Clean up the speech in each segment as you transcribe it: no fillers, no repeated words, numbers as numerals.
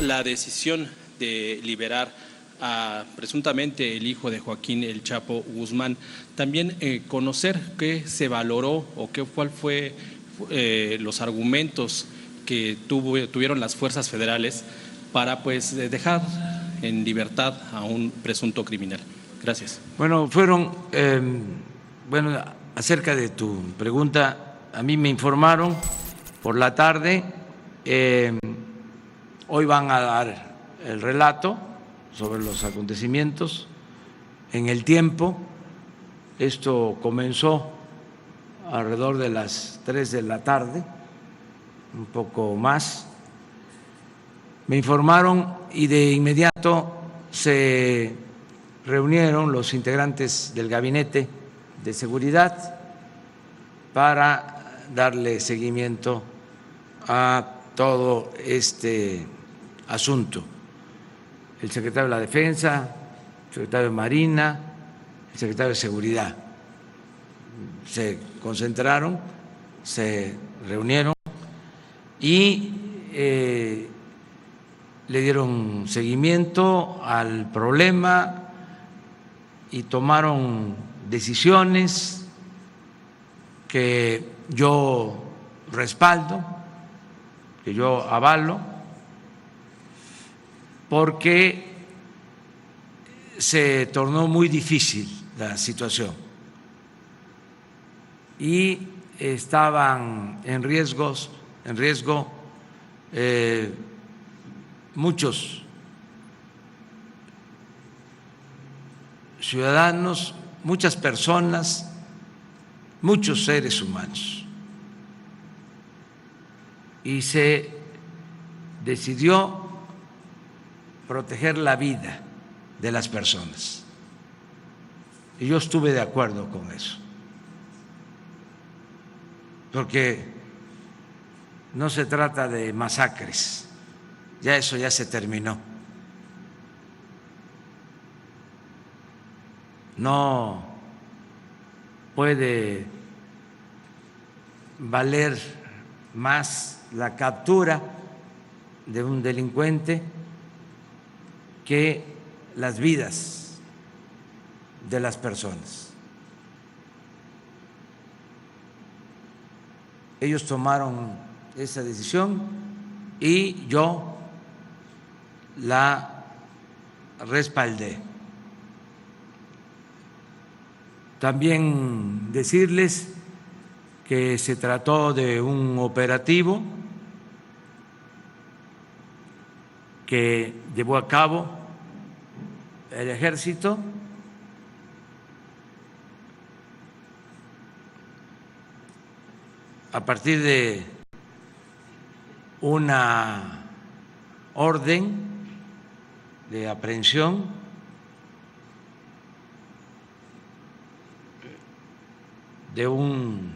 La decisión de liberar a presuntamente el hijo de Joaquín El Chapo Guzmán, también conocer qué se valoró o cuál fue los argumentos que tuvieron las fuerzas federales para pues dejar en libertad a un presunto criminal. Gracias. Bueno, acerca de tu pregunta, a mí me informaron por la tarde, hoy van a dar el relato sobre los acontecimientos en el tiempo. Esto comenzó alrededor de las 3 de la tarde, un poco más. Me informaron y de inmediato se reunieron los integrantes del Gabinete de Seguridad para darle seguimiento a todo este asunto. El secretario de la Defensa, el secretario de Marina, el secretario de Seguridad se concentraron, se reunieron y le dieron seguimiento al problema y tomaron decisiones que yo respaldo, que yo avalo, porque se tornó muy difícil la situación y estaban en riesgo muchos ciudadanos, muchas personas, muchos seres humanos. Y se decidió proteger la vida de las personas. Y yo estuve de acuerdo con eso, porque no se trata de masacres, ya eso ya se terminó. No puede valer más la captura de un delincuente que las vidas de las personas. Ellos tomaron esa decisión y yo la respaldé. También decirles que se trató de un operativo que llevó a cabo el Ejército a partir de una orden de aprehensión de un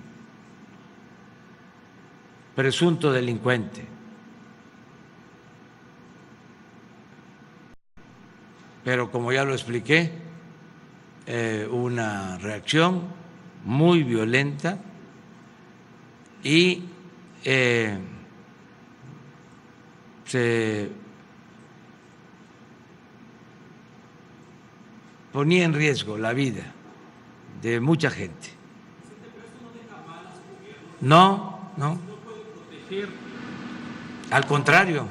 presunto delincuente. Pero como ya lo expliqué, una reacción muy violenta y se ponía en riesgo la vida de mucha gente. No. Al contrario,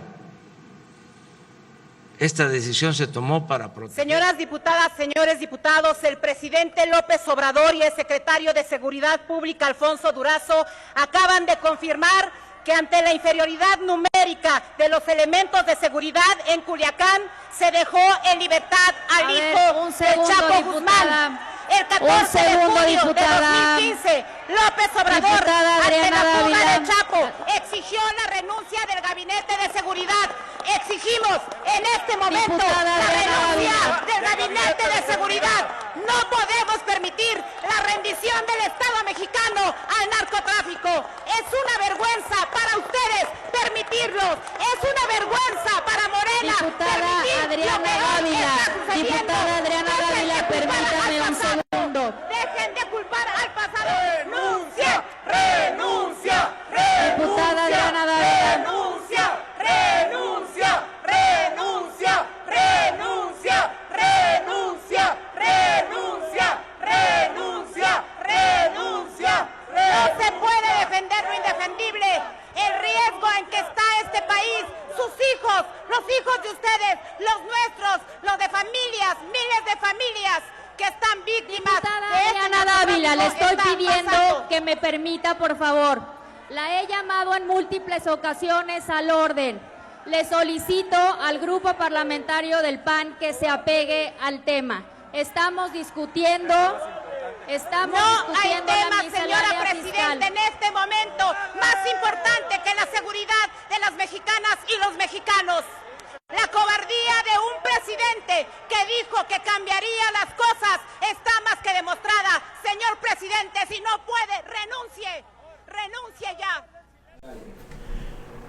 esta decisión se tomó para proteger. Señoras diputadas, señores diputados, el presidente López Obrador y el secretario de Seguridad Pública, Alfonso Durazo, acaban de confirmar que ante la inferioridad numérica de los elementos de seguridad en Culiacán, se dejó en libertad al hijo del Chapo Guzmán. El 14 de junio de 2015, López Obrador, ante la fuga del Chapo, exigió la renuncia del Gabinete de Seguridad. Exigimos en este momento la renuncia del Gabinete de Seguridad. No podemos permitir la rendición del Estado mexicano al narcotráfico. Es una vergüenza para ustedes permitirlos. Es una vergüenza para Morena. Diputada Adriana Dávila, permítame un segundo. Dejen de culpar al pasado. ¡Renuncia! ¡Renuncia! ¡Renuncia! Diputada Adriana Dávila. ¡Renuncia! ¡Renuncia! de ustedes, los nuestros, los de familias, miles de familias que están víctimas de este Adriana Dávila, le estoy están pidiendo pasando. que me permita, por favor. La he llamado en múltiples ocasiones al orden. Le solicito al grupo parlamentario del PAN que se apegue al tema. Estamos discutiendo No hay tema, señora Presidenta, en este momento más importante que la seguridad de las mexicanas y los mexicanos. La cobardía de un presidente que dijo que cambiaría las cosas está más que demostrada. Señor presidente, si no puede, renuncie ya.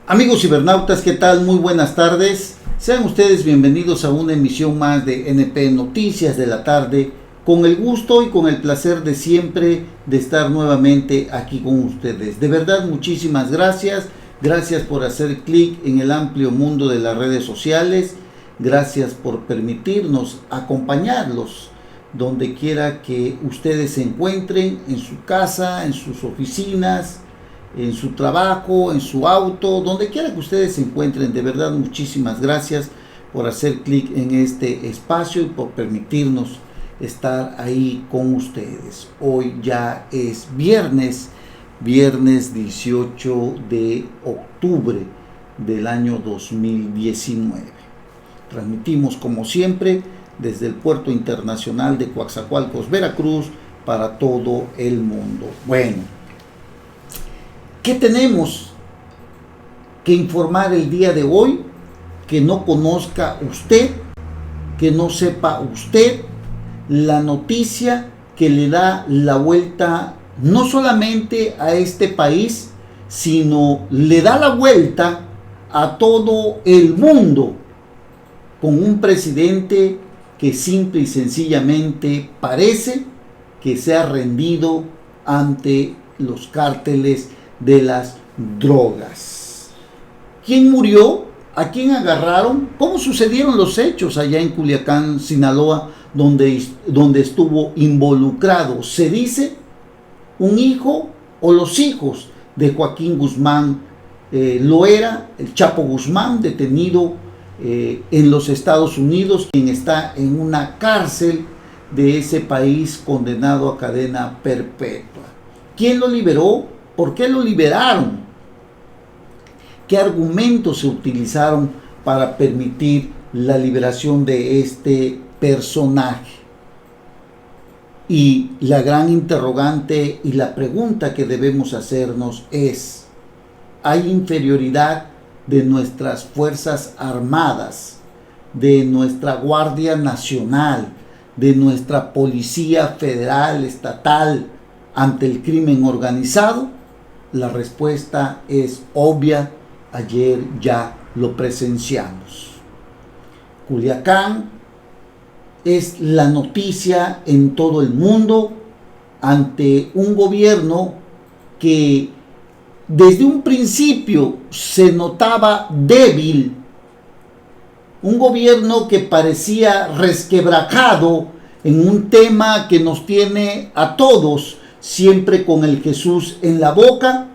Amigos cibernautas, ¿qué tal? Muy buenas tardes. Sean ustedes bienvenidos a una emisión más de NP Noticias de la tarde, con el gusto y con el placer de siempre de estar nuevamente aquí con ustedes. De verdad, muchísimas gracias. Gracias por hacer clic en el amplio mundo de las redes sociales. Gracias por permitirnos acompañarlos donde quiera que ustedes se encuentren, en su casa, en sus oficinas, en su trabajo, en su auto, donde quiera que ustedes se encuentren. De verdad, muchísimas gracias por hacer clic en este espacio y por permitirnos estar ahí con ustedes. Hoy ya es viernes 18 de octubre del año 2019. Transmitimos como siempre desde el Puerto Internacional de Coatzacoalcos, Veracruz, para todo el mundo. Bueno, ¿qué tenemos que informar el día de hoy que no conozca usted, que no sepa usted? La noticia que le da la vuelta no solamente a este país, sino le da la vuelta a todo el mundo, con un presidente que simple y sencillamente parece que se ha rendido ante los cárteles de las drogas. ¿Quién murió? ¿A quién agarraron? ¿Cómo sucedieron los hechos allá en Culiacán, Sinaloa, donde estuvo involucrado, se dice, un hijo o los hijos de Joaquín Guzmán Loera, el Chapo Guzmán, detenido en los Estados Unidos, quien está en una cárcel de ese país condenado a cadena perpetua? ¿Quién lo liberó? ¿Por qué lo liberaron? ¿Qué argumentos se utilizaron para permitir la liberación de este personaje? Y la gran interrogante y la pregunta que debemos hacernos es: ¿hay inferioridad de nuestras Fuerzas Armadas, de nuestra Guardia Nacional, de nuestra Policía Federal, Estatal, ante el crimen organizado? La respuesta es obvia. Ayer ya lo presenciamos. Culiacán es la noticia en todo el mundo ante un gobierno que desde un principio se notaba débil, un gobierno que parecía resquebrajado en un tema que nos tiene a todos siempre con el Jesús en la boca,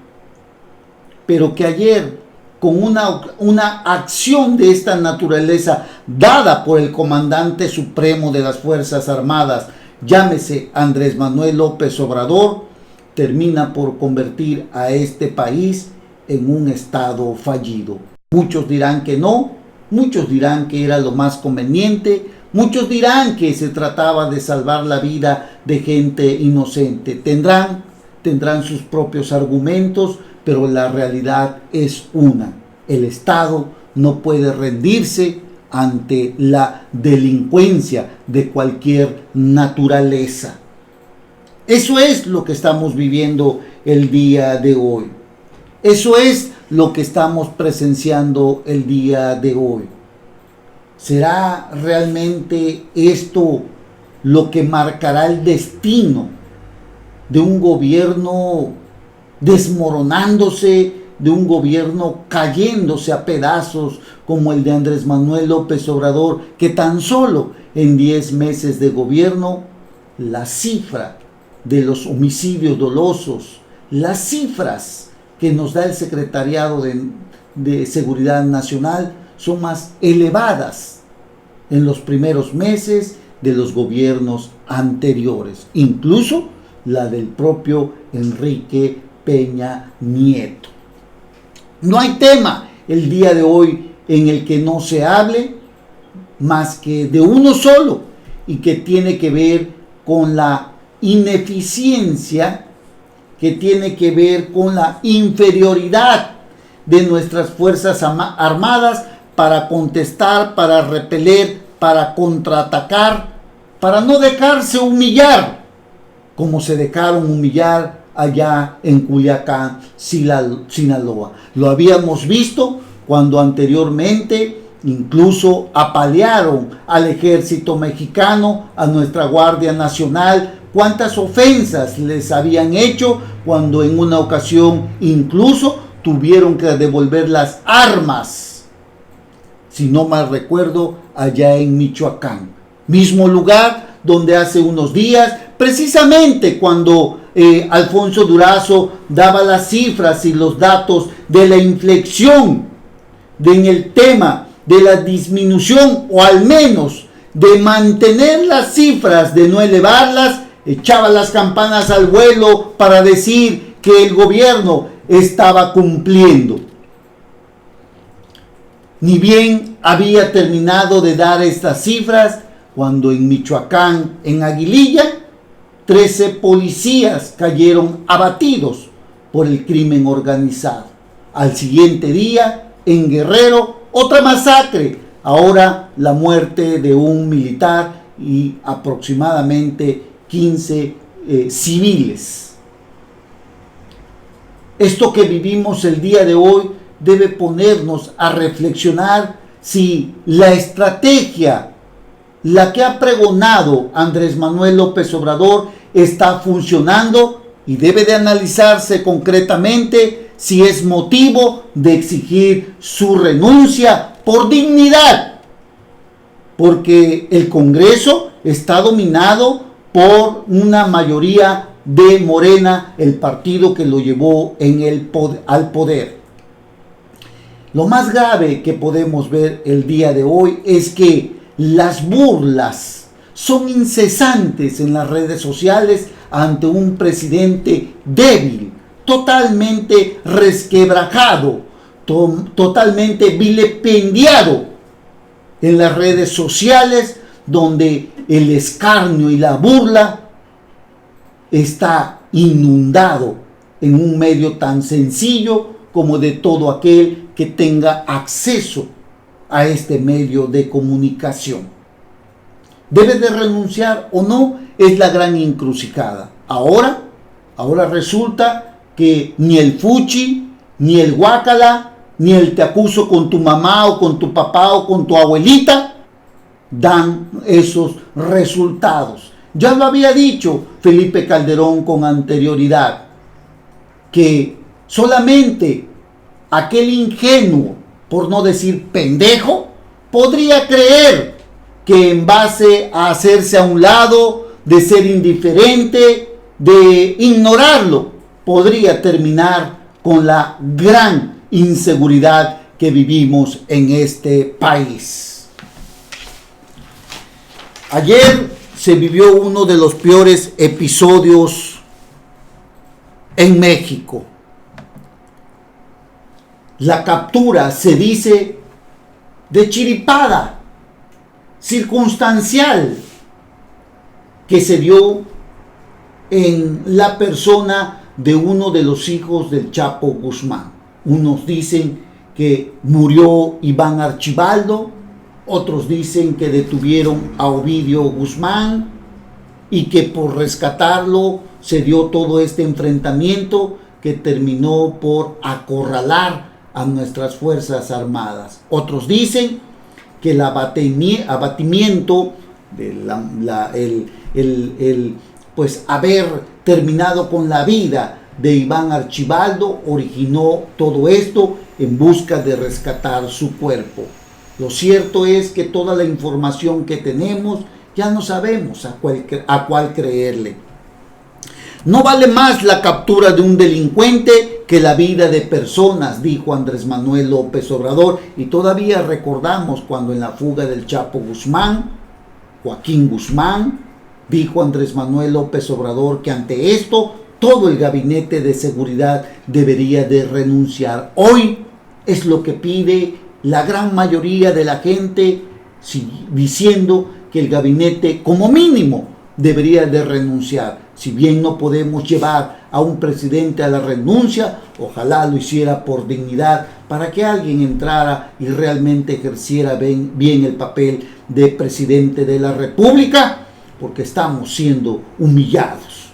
pero que ayer, con una acción de esta naturaleza dada por el comandante supremo de las Fuerzas Armadas, llámese Andrés Manuel López Obrador, termina por convertir a este país en un estado fallido. Muchos dirán que no, muchos dirán que era lo más conveniente, muchos dirán que se trataba de salvar la vida de gente inocente. Tendrán sus propios argumentos, pero la realidad es una: el Estado no puede rendirse ante la delincuencia de cualquier naturaleza. Eso es lo que estamos viviendo el día de hoy. Eso es lo que estamos presenciando el día de hoy. ¿Será realmente esto lo que marcará el destino de un gobierno desmoronándose, de un gobierno cayéndose a pedazos como el de Andrés Manuel López Obrador, que tan solo en 10 meses de gobierno la cifra de los homicidios dolosos, las cifras que nos da el Secretariado de Seguridad Nacional son más elevadas en los primeros meses de los gobiernos anteriores, incluso la del propio Enrique Peña Nieto. No hay tema el día de hoy en el que no se hable más que de uno solo, y que tiene que ver con la ineficiencia, que tiene que ver con la inferioridad de nuestras Fuerzas Armadas para contestar, para repeler, para contraatacar, para no dejarse humillar, como se dejaron humillar allá en Culiacán, Sinaloa. Lo habíamos visto cuando anteriormente incluso apalearon al ejército mexicano, a nuestra Guardia Nacional. Cuántas ofensas les habían hecho, cuando en una ocasión incluso tuvieron que devolver las armas, si no mal recuerdo, allá en Michoacán, mismo lugar donde hace unos días, precisamente cuando Alfonso Durazo daba las cifras y los datos de la inflexión en el tema de la disminución, o al menos de mantener las cifras, de no elevarlas, echaba las campanas al vuelo para decir que el gobierno estaba cumpliendo. Ni bien había terminado de dar estas cifras cuando en Michoacán, en Aguililla, 13 policías cayeron abatidos por el crimen organizado. Al siguiente día, en Guerrero, otra masacre, ahora la muerte de un militar y aproximadamente 15 civiles. Esto que vivimos el día de hoy debe ponernos a reflexionar si la estrategia, la que ha pregonado Andrés Manuel López Obrador, está funcionando, y debe de analizarse concretamente si es motivo de exigir su renuncia por dignidad, porque el Congreso está dominado por una mayoría de Morena, el partido que lo llevó al poder. Lo más grave que podemos ver el día de hoy es que las burlas son incesantes en las redes sociales ante un presidente débil, totalmente resquebrajado, totalmente vilipendiado en las redes sociales, donde el escarnio y la burla está inundado en un medio tan sencillo como de todo aquel que tenga acceso a este medio de comunicación. ¿Debe de renunciar o no? Es la gran encrucijada. Ahora resulta que ni el fuchi, ni el guácala, ni el te acuso con tu mamá o con tu papá o con tu abuelita dan esos resultados. Ya lo había dicho Felipe Calderón con anterioridad, que solamente aquel ingenuo, por no decir pendejo, podría creer que en base a hacerse a un lado, de ser indiferente, de ignorarlo, podría terminar con la gran inseguridad que vivimos en este país. Ayer se vivió uno de los peores episodios en México. La captura, se dice, de chiripada, circunstancial, que se dio en la persona de uno de los hijos del Chapo Guzmán. Unos dicen que murió Iván Archibaldo, otros dicen que detuvieron a Ovidio Guzmán y que por rescatarlo se dio todo este enfrentamiento que terminó por acorralar a nuestras Fuerzas Armadas. Otros dicen que el abatimiento pues haber terminado con la vida de Iván Archibaldo originó todo esto en busca de rescatar su cuerpo. Lo cierto es que toda la información que tenemos ya no sabemos a cuál creerle. No vale más la captura de un delincuente que la vida de personas, dijo Andrés Manuel López Obrador. Y todavía recordamos cuando en la fuga del Chapo Guzmán, Joaquín Guzmán, dijo Andrés Manuel López Obrador que ante esto todo el gabinete de seguridad debería de renunciar. Hoy es lo que pide la gran mayoría de la gente, diciendo que el gabinete como mínimo debería de renunciar. Si bien no podemos llevar a un presidente a la renuncia, ojalá lo hiciera por dignidad, para que alguien entrara y realmente ejerciera bien el papel de presidente de la República, porque estamos siendo humillados.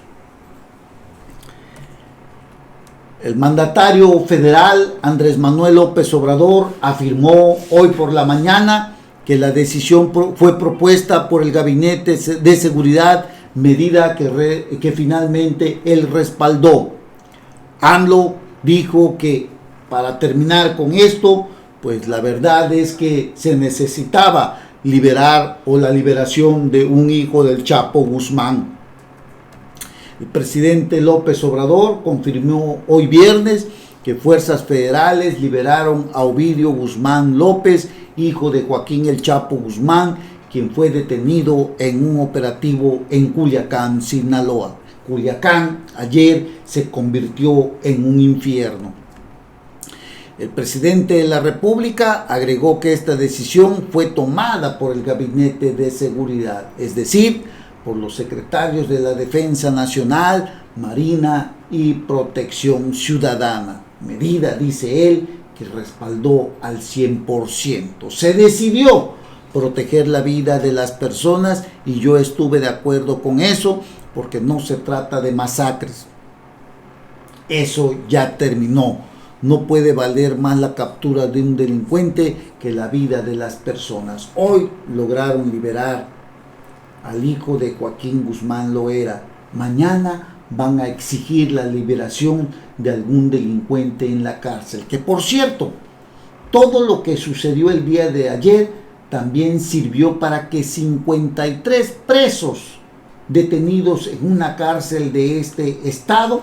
El mandatario federal Andrés Manuel López Obrador afirmó hoy por la mañana que la decisión fue propuesta por el Gabinete de Seguridad, medida que finalmente él respaldó. AMLO dijo que para terminar con esto, pues la verdad es que se necesitaba liberar o la liberación de un hijo del Chapo Guzmán. El presidente López Obrador confirmó hoy viernes que fuerzas federales liberaron a Ovidio Guzmán López, hijo de Joaquín el Chapo Guzmán, quien fue detenido en un operativo en Culiacán, Sinaloa. Culiacán ayer se convirtió en un infierno. El presidente de la República agregó que esta decisión fue tomada por el Gabinete de Seguridad, es decir, por los secretarios de la Defensa Nacional, Marina y Protección Ciudadana. Medida, dice él, que respaldó al 100%. Se decidió proteger la vida de las personas y yo estuve de acuerdo con eso, porque no se trata de masacres. Eso ya terminó. No puede valer más la captura de un delincuente que la vida de las personas. Hoy lograron liberar al hijo de Joaquín Guzmán Loera. Mañana van a exigir la liberación de algún delincuente en la cárcel. Que por cierto, todo lo que sucedió el día de ayer también sirvió para que 53 presos detenidos en una cárcel de este estado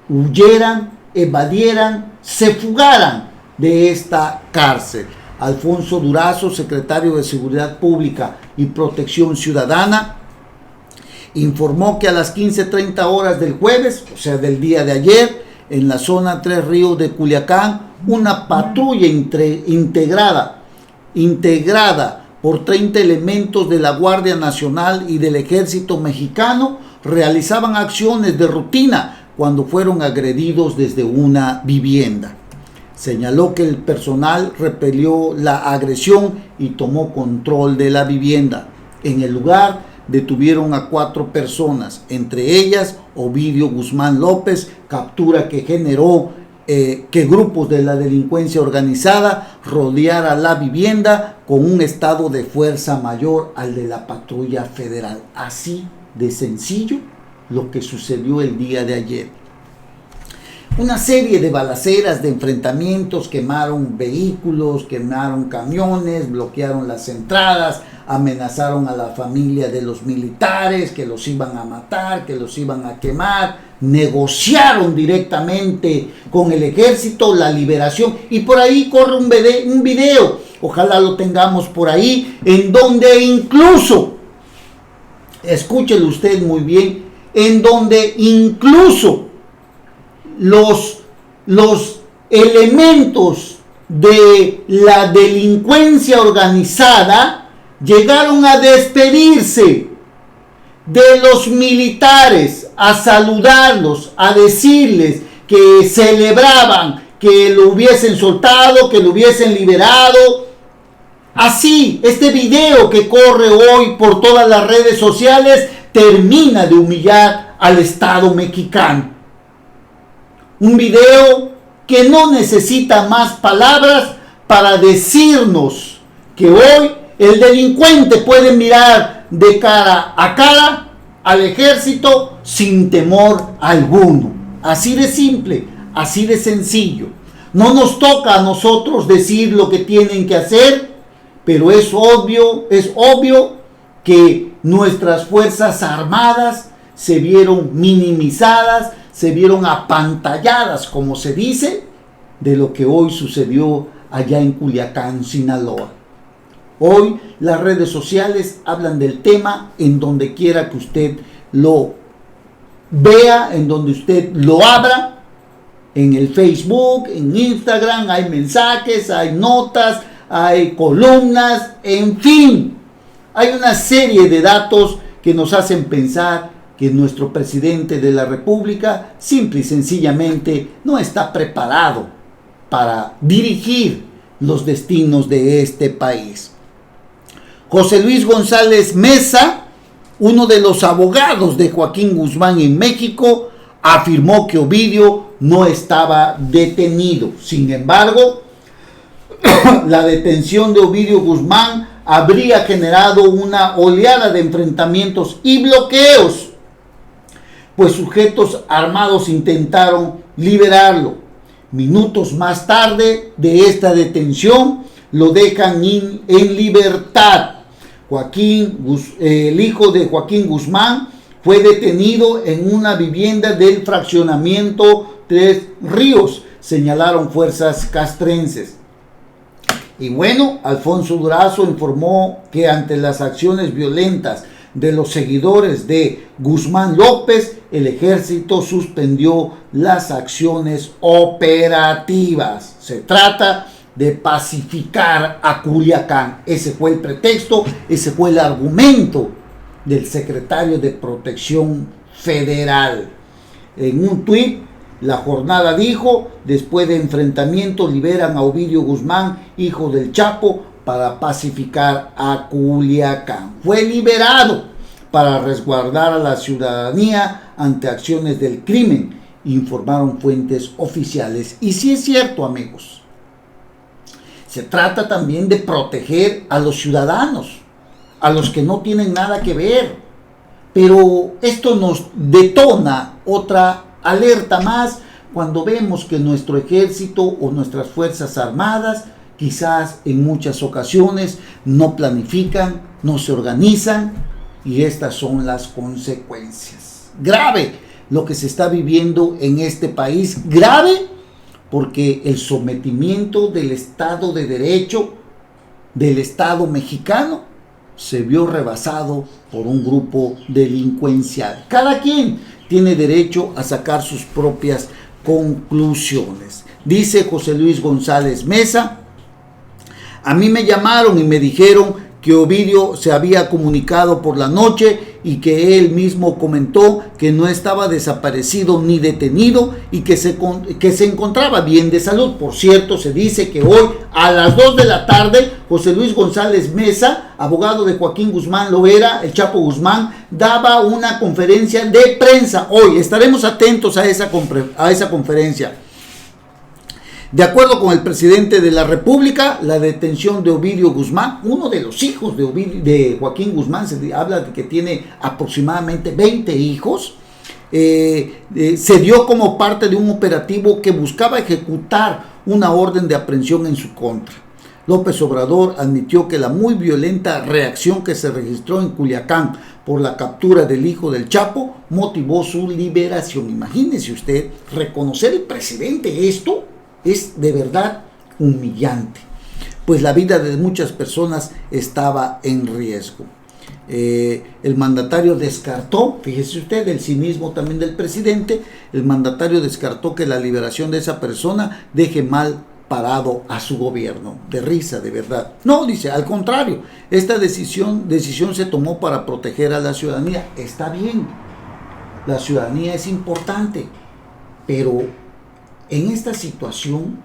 huyeran, evadieran, se fugaran de esta cárcel. Alfonso Durazo, secretario de Seguridad Pública y Protección Ciudadana, informó que a las 15:30 horas del jueves, o sea del día de ayer, en la zona Tres Ríos de Culiacán, una patrulla integrada por 30 elementos de la Guardia Nacional y del Ejército Mexicano realizaban acciones de rutina cuando fueron agredidos desde una vivienda. Señaló que el personal repelió la agresión y tomó control de la vivienda. En el lugar detuvieron a 4 personas, entre ellas Ovidio Guzmán López, captura que generó que grupos de la delincuencia organizada rodearan la vivienda con un estado de fuerza mayor al de la patrulla federal. Así de sencillo lo que sucedió el día de ayer. Una serie de balaceras, de enfrentamientos, quemaron vehículos, quemaron camiones, bloquearon las entradas, amenazaron a la familia de los militares, que los iban a matar, que los iban a quemar, negociaron directamente con el ejército la liberación, y por ahí corre un video, ojalá lo tengamos por ahí, en donde incluso, escúchelo usted muy bien, en donde incluso los elementos de la delincuencia organizada llegaron a despedirse de los militares, a saludarlos, a decirles que celebraban que lo hubiesen soltado, que lo hubiesen liberado. Así, este video que corre hoy por todas las redes sociales termina de humillar al Estado mexicano. Un video que no necesita más palabras para decirnos que hoy el delincuente puede mirar de cara a cara al ejército sin temor alguno. Así de simple, así de sencillo. No nos toca a nosotros decir lo que tienen que hacer, pero es obvio que nuestras fuerzas armadas se vieron minimizadas, se vieron apantalladas, como se dice, de lo que hoy sucedió allá en Culiacán, Sinaloa. Hoy las redes sociales hablan del tema en donde quiera que usted lo vea, en donde usted lo abra, en el Facebook, en Instagram, hay mensajes, hay notas, hay columnas, en fin, hay una serie de datos que nos hacen pensar que nuestro presidente de la República simple y sencillamente no está preparado para dirigir los destinos de este país. José Luis González Meza, uno de los abogados de Joaquín Guzmán en México, afirmó que Ovidio no estaba detenido. Sin embargo, la detención de Ovidio Guzmán habría generado una oleada de enfrentamientos y bloqueos, pues sujetos armados intentaron liberarlo. Minutos más tarde de esta detención, lo dejan en libertad. El hijo de Joaquín Guzmán fue detenido en una vivienda del fraccionamiento Tres Ríos, señalaron fuerzas castrenses. Y bueno, Alfonso Durazo informó que ante las acciones violentas de los seguidores de Guzmán López, el ejército suspendió las acciones operativas. Se trata de pacificar a Culiacán. Ese fue el pretexto, ese fue el argumento del secretario de Protección Federal. En un tuit, La Jornada dijo: después de enfrentamiento liberan a Ovidio Guzmán, hijo del Chapo, para pacificar a Culiacán. Fue liberado para resguardar a la ciudadanía ante acciones del crimen, informaron fuentes oficiales. Y sí es cierto, amigos, se trata también de proteger a los ciudadanos, a los que no tienen nada que ver. Pero esto nos detona otra alerta más cuando vemos que nuestro ejército o nuestras fuerzas armadas quizás en muchas ocasiones no planifican, no se organizan, y estas son las consecuencias. Grave lo que se está viviendo en este país, grave porque el sometimiento del Estado de Derecho, del Estado mexicano, se vio rebasado por un grupo delincuencial. Cada quien tiene derecho a sacar sus propias conclusiones. Dice José Luis González Meza: a mí me llamaron y me dijeron que Ovidio se había comunicado por la noche y que él mismo comentó que no estaba desaparecido ni detenido y que se encontraba bien de salud. Por cierto, se dice que hoy a las 2 de la tarde José Luis González Meza, abogado de Joaquín Guzmán Loera, el Chapo Guzmán, daba una conferencia de prensa. Hoy estaremos atentos a esa conferencia. De acuerdo con el presidente de la República, la detención de Ovidio Guzmán, uno de los hijos de Joaquín Guzmán, se habla de que tiene aproximadamente 20 hijos, se dio como parte de un operativo que buscaba ejecutar una orden de aprehensión en su contra. López Obrador admitió que la muy violenta reacción que se registró en Culiacán por la captura del hijo del Chapo motivó su liberación. Imagínese usted, reconocer el presidente esto es de verdad humillante, pues la vida de muchas personas estaba en riesgo. El mandatario descartó, fíjese usted, el cinismo también del presidente, el mandatario descartó que la liberación de esa persona deje mal parado a su gobierno. De risa, de verdad. No, dice, al contrario, esta decisión se tomó para proteger a la ciudadanía. Está bien, la ciudadanía es importante, pero en esta situación,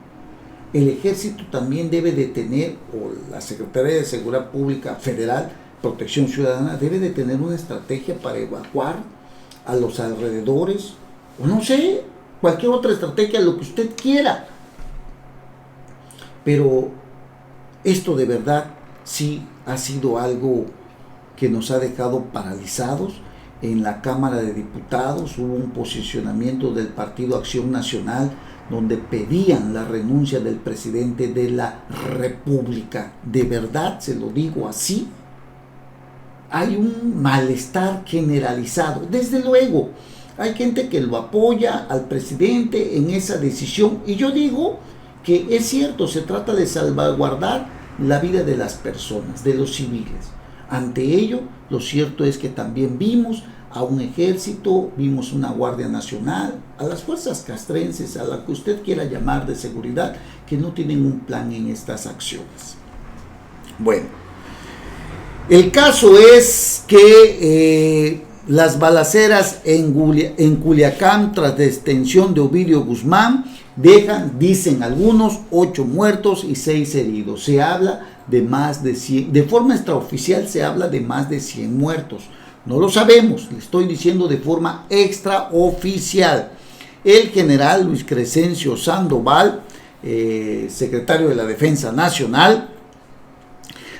el ejército también debe de tener, o la Secretaría de Seguridad Pública Federal, Protección Ciudadana, debe de tener una estrategia para evacuar a los alrededores, o no sé, cualquier otra estrategia, lo que usted quiera. Pero esto de verdad sí ha sido algo que nos ha dejado paralizados. En la Cámara de Diputados hubo un posicionamiento del Partido Acción Nacional donde pedían la renuncia del presidente de la República. De verdad, se lo digo así, hay un malestar generalizado. Desde luego, Hay gente que lo apoya al presidente en esa decisión, y yo digo que es cierto, se trata de salvaguardar la vida de las personas, de los civiles. Ante ello, lo cierto es que también vimos a un ejército, vimos una Guardia Nacional, a las fuerzas castrenses, a la que usted quiera llamar de seguridad, que no tienen un plan en estas acciones. Bueno, el caso es que las balaceras en Culiacán, tras detención de Ovidio Guzmán, dejan, dicen algunos, 8 muertos y 6 heridos. Se habla de más de 100, de forma extraoficial se habla de más de 100 muertos. No lo sabemos, le estoy diciendo de forma extraoficial. El general Luis Crescencio Sandoval, secretario de la Defensa Nacional,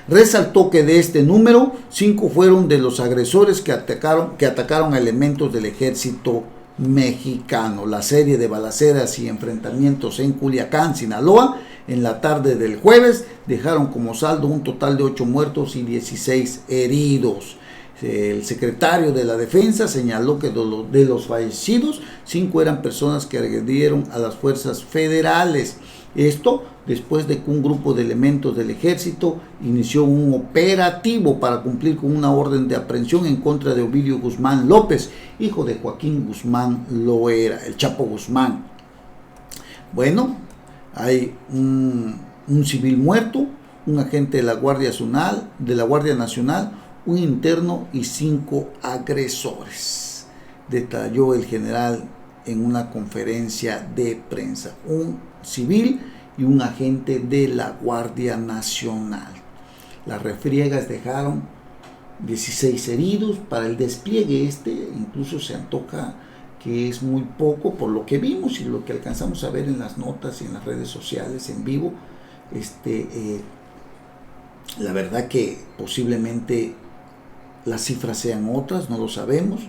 resaltó que de este número, 5 fueron de los agresores que atacaron a elementos del ejército mexicano. La serie de balaceras y enfrentamientos en Culiacán, Sinaloa, en la tarde del jueves, dejaron como saldo un total de 8 muertos y 16 heridos. El secretario de la Defensa señaló que de los fallecidos, 5 eran personas que agredieron a las fuerzas federales. Esto después de que un grupo de elementos del ejército inició un operativo para cumplir con una orden de aprehensión en contra de Ovidio Guzmán López, hijo de Joaquín Guzmán Loera, el Chapo Guzmán. Bueno, hay un civil muerto, un agente de la Guardia Nacional, un interno y 5 agresores, detalló el general en una conferencia de prensa. Un civil y un agente de la Guardia Nacional. Las refriegas dejaron 16 heridos. Para el despliegue incluso se antoja que es muy poco por lo que vimos y lo que alcanzamos a ver en las notas y en las redes sociales en vivo. La verdad que posiblemente las cifras sean otras, no lo sabemos.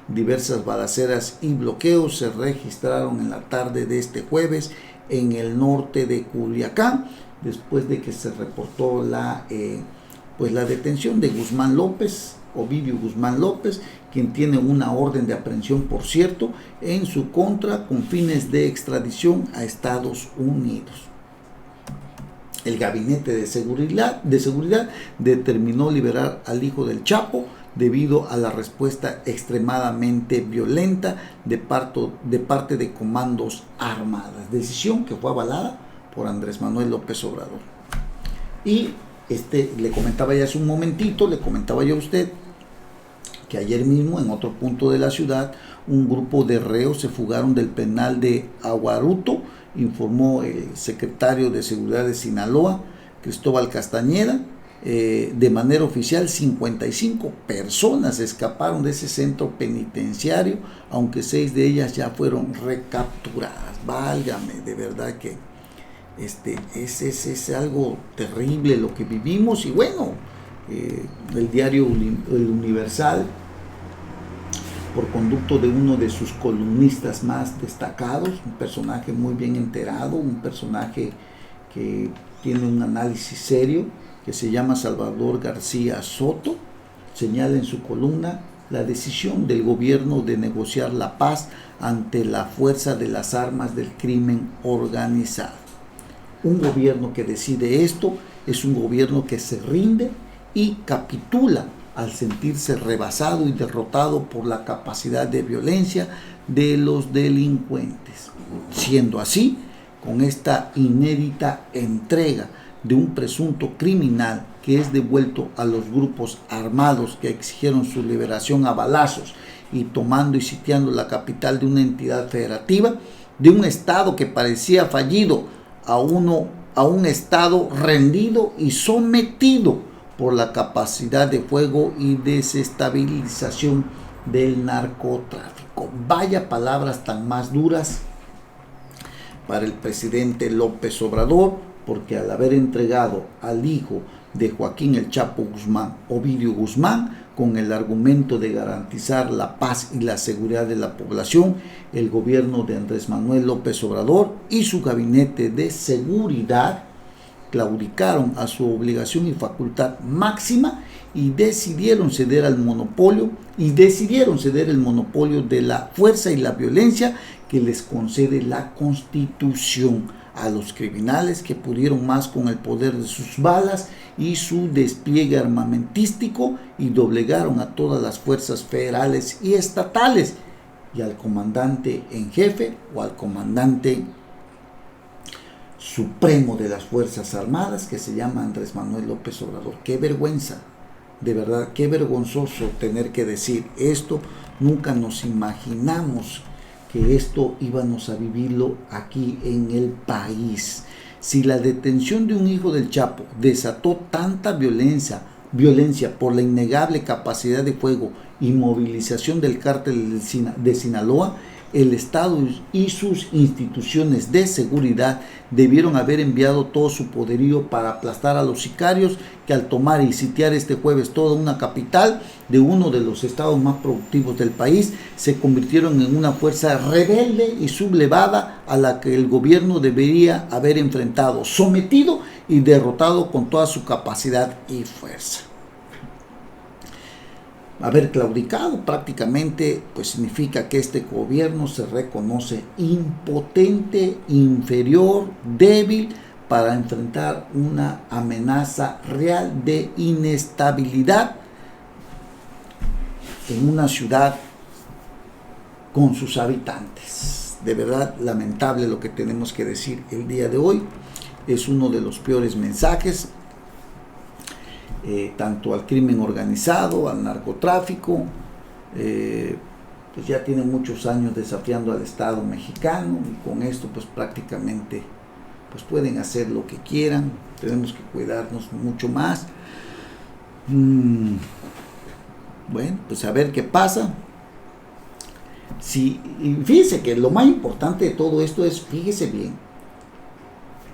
Diversas balaceras y bloqueos se registraron en la tarde de este jueves en el norte de Culiacán, después de que se reportó la detención de Guzmán López, Ovidio Guzmán López, quien tiene una orden de aprehensión, por cierto, en su contra con fines de extradición a Estados Unidos. El gabinete de seguridad determinó liberar al hijo del Chapo debido a la respuesta extremadamente violenta de parte de comandos armadas, decisión que fue avalada por Andrés Manuel López Obrador. Y le comentaba ya hace un momentito, le comentaba yo a usted que ayer mismo en otro punto de la ciudad un grupo de reos se fugaron del penal de Aguaruto, informó el secretario de Seguridad de Sinaloa, Cristóbal Castañeda. De manera oficial, 55 personas escaparon de ese centro penitenciario, aunque 6 de ellas ya fueron recapturadas. Válgame, de verdad que es algo terrible lo que vivimos. Y bueno, el diario El Universal, por conducto de uno de sus columnistas más destacados, un personaje muy bien enterado, un personaje que tiene un análisis serio, que se llama Salvador García Soto, señala en su columna la decisión del gobierno de negociar la paz ante la fuerza de las armas del crimen organizado. Un gobierno que decide esto es un gobierno que se rinde y capitula al sentirse rebasado y derrotado por la capacidad de violencia de los delincuentes. Siendo así, con esta inédita entrega de un presunto criminal que es devuelto a los grupos armados que exigieron su liberación a balazos y tomando y sitiando la capital de una entidad federativa, de un estado que parecía fallido a un estado rendido y sometido por la capacidad de fuego y desestabilización del narcotráfico. Vaya palabras tan más duras para el presidente López Obrador, porque al haber entregado al hijo de Joaquín el Chapo Guzmán, Ovidio Guzmán, con el argumento de garantizar la paz y la seguridad de la población, el gobierno de Andrés Manuel López Obrador y su gabinete de seguridad claudicaron a su obligación y facultad máxima y decidieron ceder al monopolio y decidieron ceder el monopolio de la fuerza y la violencia que les concede la Constitución a los criminales que pudieron más con el poder de sus balas y su despliegue armamentístico y doblegaron a todas las fuerzas federales y estatales y al comandante en jefe o al comandante supremo de las Fuerzas Armadas, que se llama Andrés Manuel López Obrador. Qué vergüenza, de verdad, qué vergonzoso tener que decir esto. Nunca nos imaginamos que esto íbamos a vivirlo aquí en el país. Si la detención de un hijo del Chapo desató tanta violencia por la innegable capacidad de fuego y movilización del cártel de Sinaloa, el Estado y sus instituciones de seguridad debieron haber enviado todo su poderío para aplastar a los sicarios que al tomar y sitiar este jueves toda una capital de uno de los estados más productivos del país, se convirtieron en una fuerza rebelde y sublevada a la que el gobierno debería haber enfrentado, sometido y derrotado con toda su capacidad y fuerza. Haber claudicado prácticamente pues significa que este gobierno se reconoce impotente, inferior, débil para enfrentar una amenaza real de inestabilidad en una ciudad con sus habitantes. De verdad lamentable lo que tenemos que decir el día de hoy. Es uno de los peores mensajes, tanto al crimen organizado, al narcotráfico, pues ya tiene muchos años desafiando al Estado mexicano y con esto pues prácticamente pues pueden hacer lo que quieran. Tenemos que cuidarnos mucho más. Bueno, pues a ver qué pasa. Sí, y fíjese que lo más importante de todo esto es, fíjese bien,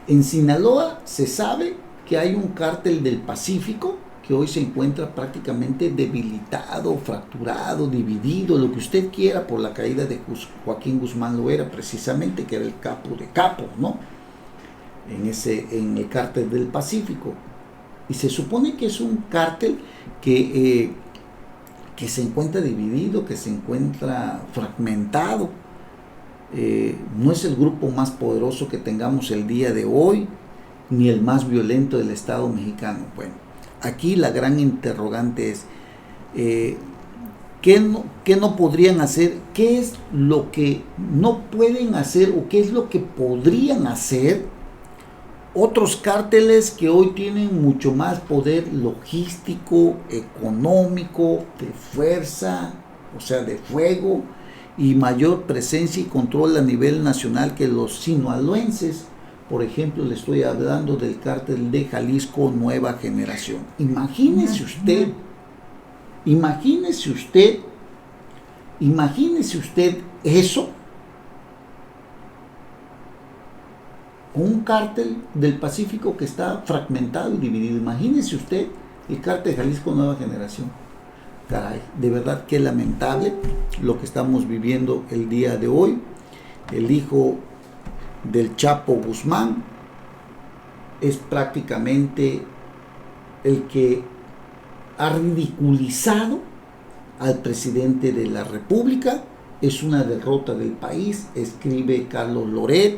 en Sinaloa se sabe que hay un cártel del Pacífico que hoy se encuentra prácticamente debilitado, fracturado, dividido, lo que usted quiera, por la caída de Joaquín Guzmán Loera, precisamente, que era el capo de capos, ¿no? En el cártel del Pacífico. Y se supone que es un cártel que se encuentra dividido, que se encuentra fragmentado. No es el grupo más poderoso que tengamos el día de hoy, ni el más violento del Estado mexicano. Bueno, aquí la gran interrogante es, ¿qué no podrían hacer? ¿Qué es lo que no pueden hacer o qué es lo que podrían hacer otros cárteles que hoy tienen mucho más poder logístico, económico, de fuerza, o sea, de fuego, y mayor presencia y control a nivel nacional que los sinaloenses? Por ejemplo, le estoy hablando del cártel de Jalisco Nueva Generación. Imagínese usted eso, un cártel del Pacífico que está fragmentado y dividido. Imagínese usted el cártel de Jalisco Nueva Generación. Caray, de verdad que lamentable lo que estamos viviendo el día de hoy. El hijo del Chapo Guzmán es prácticamente el que ha ridiculizado al presidente de la República. Es una derrota del país, escribe Carlos Loret.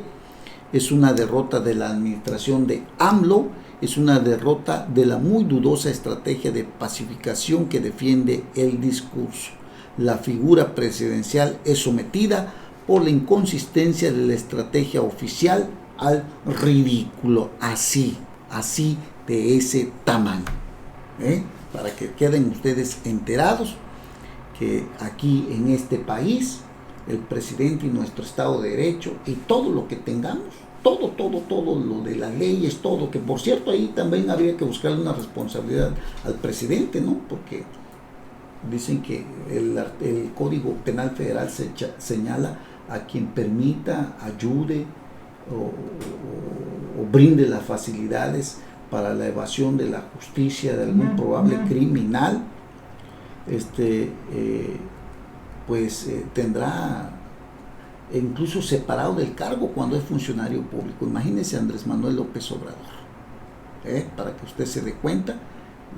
Es una derrota de la administración de AMLO. Es una derrota de la muy dudosa estrategia de pacificación que defiende el discurso. La figura presidencial es sometida por la inconsistencia de la estrategia oficial al ridículo, así de ese tamaño. Para que queden ustedes enterados que aquí en este país el presidente y nuestro Estado de Derecho y todo lo que tengamos, todo lo de las leyes, todo, que por cierto ahí también habría que buscarle una responsabilidad al presidente, ¿no? Porque dicen que el Código Penal Federal señala a quien permita, ayude o brinde las facilidades para la evasión de la justicia de algún probable criminal, tendrá incluso separado del cargo cuando es funcionario público. Imagínese Andrés Manuel López Obrador, para que usted se dé cuenta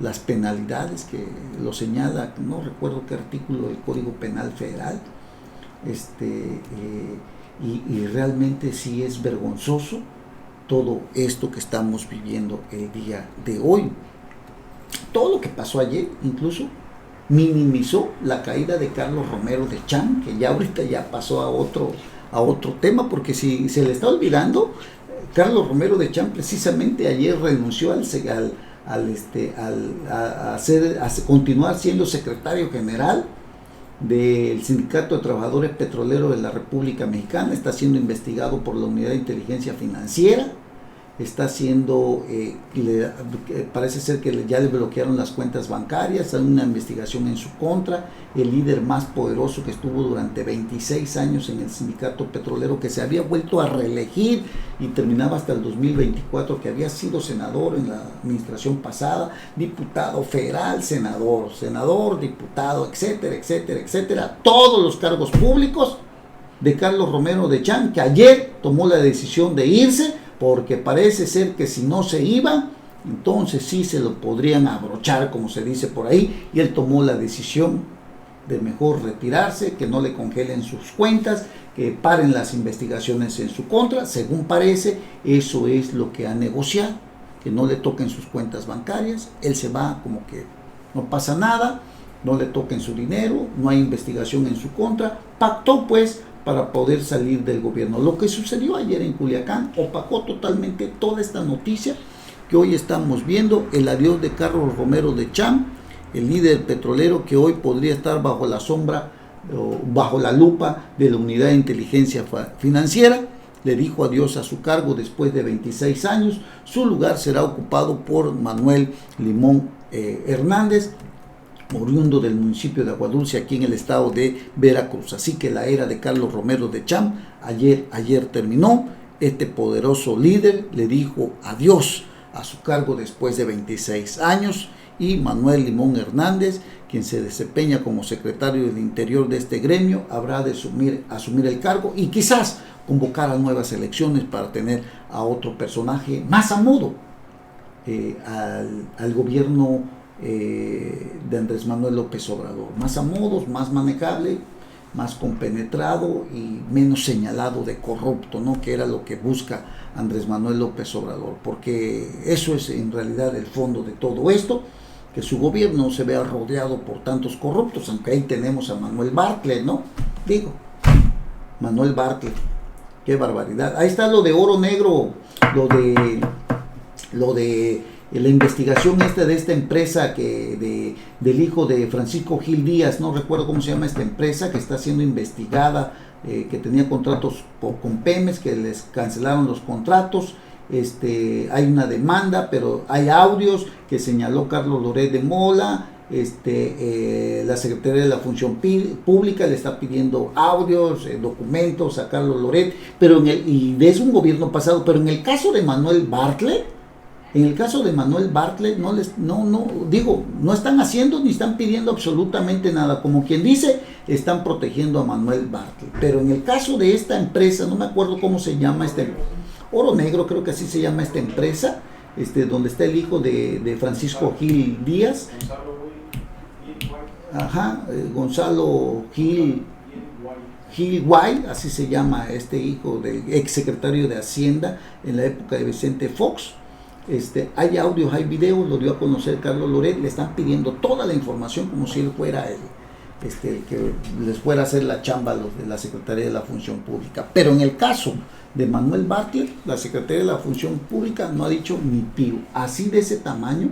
las penalidades que lo señala, no recuerdo qué artículo del Código Penal Federal, y realmente sí es vergonzoso todo esto que estamos viviendo el día de hoy. Todo lo que pasó ayer incluso minimizó la caída de Carlos Romero de Champ, que ya ahorita ya pasó a otro tema, porque si se le está olvidando, Carlos Romero de Champ precisamente ayer renunció a continuar siendo secretario general del Sindicato de Trabajadores Petroleros de la República Mexicana. Está siendo investigado por la Unidad de Inteligencia Financiera, está siendo, parece ser que ya le bloquearon las cuentas bancarias, hay una investigación en su contra. El líder más poderoso que estuvo durante 26 años en el sindicato petrolero, que se había vuelto a reelegir y terminaba hasta el 2024, que había sido senador en la administración pasada, diputado federal, senador, diputado, etcétera, etcétera, etcétera, todos los cargos públicos de Carlos Romero de Champ, que ayer tomó la decisión de irse, porque parece ser que si no se iba, entonces sí se lo podrían abrochar, como se dice por ahí, y él tomó la decisión de mejor retirarse, que no le congelen sus cuentas, que paren las investigaciones en su contra. Según parece, eso es lo que ha negociado, que no le toquen sus cuentas bancarias, él se va como que no pasa nada, no le toquen su dinero, no hay investigación en su contra. Pactó pues para poder salir del gobierno. Lo que sucedió ayer en Culiacán opacó totalmente toda esta noticia que hoy estamos viendo, el adiós de Carlos Romero de Champ, el líder petrolero que hoy podría estar bajo la sombra o bajo la lupa de la Unidad de Inteligencia Financiera. Le dijo adiós a su cargo después de 26 años. Su lugar será ocupado por Manuel Limón Hernández, oriundo del municipio de Aguadulce, aquí en el estado de Veracruz. Así que la era de Carlos Romero de Champ ayer terminó. Este poderoso líder le dijo adiós a su cargo después de 26 años, y Manuel Limón Hernández, quien se desempeña como secretario del Interior de este gremio, habrá de asumir el cargo y quizás convocar a nuevas elecciones para tener a otro personaje más a modo al gobierno de Andrés Manuel López Obrador, más a modos, más manejable, más compenetrado y menos señalado de corrupto, ¿no? Que era lo que busca Andrés Manuel López Obrador, porque eso es en realidad el fondo de todo esto, que su gobierno se vea rodeado por tantos corruptos, aunque ahí tenemos a Manuel Bartlett, ¿no? Digo, Manuel Bartlett, qué barbaridad. Ahí está lo de Oro Negro, lo de la investigación de esta empresa del hijo de Francisco Gil Díaz, no recuerdo cómo se llama esta empresa, que está siendo investigada, que tenía contratos con Pemex, que les cancelaron los contratos. Hay una demanda, pero hay audios que señaló Carlos Loret de Mola. La Secretaría de la Función Pública le está pidiendo audios, documentos a Carlos Loret, y es un gobierno pasado. Pero en el caso de Manuel Bartlett, no están haciendo ni están pidiendo absolutamente nada. Como quien dice, están protegiendo a Manuel Bartlett. Pero en el caso de esta empresa, no me acuerdo cómo se llama Oro Negro, creo que así se llama esta empresa, donde está el hijo de Francisco Gil Díaz. Gonzalo Gil Guay, así se llama este hijo del ex secretario de Hacienda en la época de Vicente Fox. Hay audios, hay videos, lo dio a conocer Carlos Loret. Le están pidiendo toda la información como si él fuera el que les fuera a hacer la chamba a los de la Secretaría de la Función Pública. Pero en el caso de Manuel Bartlett, la Secretaría de la Función Pública no ha dicho ni pío. Así de ese tamaño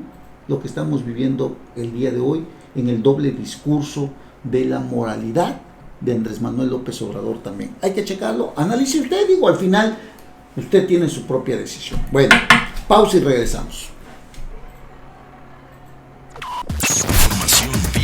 lo que estamos viviendo el día de hoy, en el doble discurso de la moralidad de Andrés Manuel López Obrador también. Hay que checarlo, analice usted, al final usted tiene su propia decisión. Bueno, pausa y regresamos.